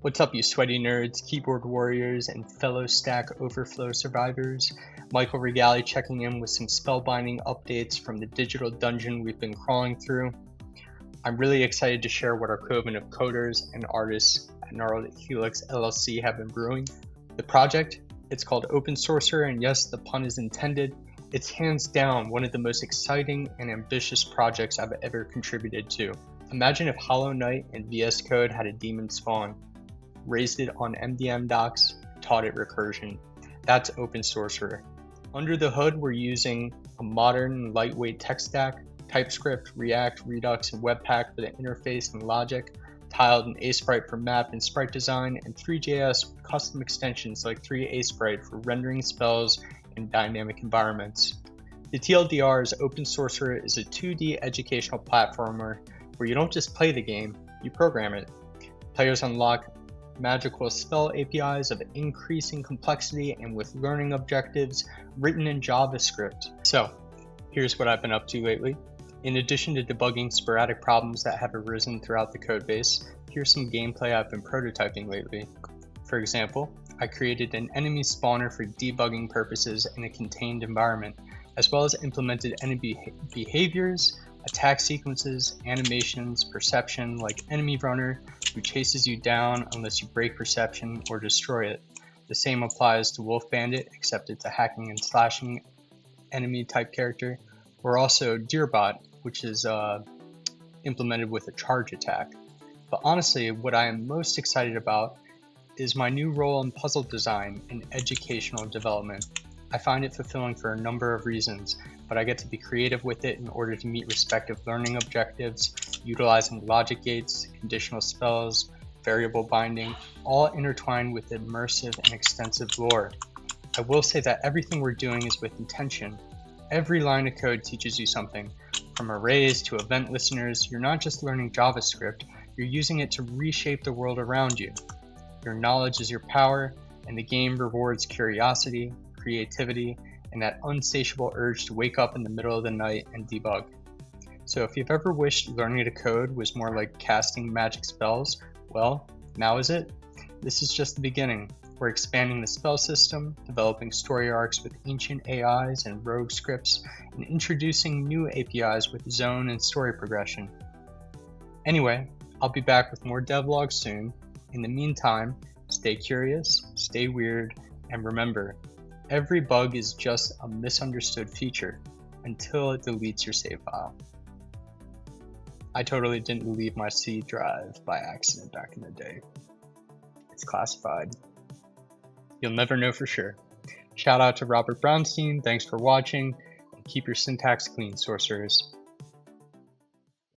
What's up, you sweaty nerds, keyboard warriors, and fellow Stack Overflow survivors? Michael Rigali checking in with some spellbinding updates from the digital dungeon we've been crawling through. I'm really excited to share what our coven of coders and artists at Gnarled Helix LLC have been brewing. The project, it's called Open Sourcerer, and yes, the pun is intended. It's hands down one of the most exciting and ambitious projects I've ever contributed to. Imagine if Hollow Knight and VS Code had a demon spawn, raised it on MDM docs, taught it recursion. That's Open Sourcerer. Under the hood, we're using a modern, lightweight tech stack, TypeScript, React, Redux, and Webpack for the interface and logic, tiled and ASprite for map and sprite design, and 3JS with custom extensions like 3ASprite for rendering spells in dynamic environments. The TLDR is Open Sourcerer is a 2D educational platformer where you don't just play the game, you program it. Players unlock magical spell APIs of increasing complexity and with learning objectives written in JavaScript. So, here's what I've been up to lately. In addition to debugging sporadic problems that have arisen throughout the codebase, here's some gameplay I've been prototyping lately. For example, I created an enemy spawner for debugging purposes in a contained environment, as well as implemented enemy behaviors, attack sequences, animations, perception, like enemy runner who chases you down unless you break perception or destroy it. The same applies to Wolf Bandit, except it's a hacking and slashing enemy type character, or also Deerbot, which is implemented with a charge attack. But honestly, what I am most excited about is my new role in puzzle design and educational development. I find it fulfilling for a number of reasons, but I get to be creative with it in order to meet respective learning objectives, utilizing logic gates, conditional spells, variable binding, all intertwined with immersive and extensive lore. I will say that everything we're doing is with intention. Every line of code teaches you something. From arrays to event listeners, you're not just learning JavaScript, you're using it to reshape the world around you. Your knowledge is your power, and the game rewards curiosity, creativity, and that insatiable urge to wake up in the middle of the night and debug. So if you've ever wished learning to code was more like casting magic spells, well, now is it. This is just the beginning. We're expanding the spell system, developing story arcs with ancient AIs and rogue scripts, and introducing new APIs with zone and story progression. Anyway, I'll be back with more devlogs soon. In the meantime, stay curious, stay weird, and remember, every bug is just a misunderstood feature until it deletes your save file. I totally didn't leave my C drive by accident back in the day. It's classified. You'll never know for sure. Shout out to Robert Brownstein, thanks for watching, and keep your syntax clean, sorcerers.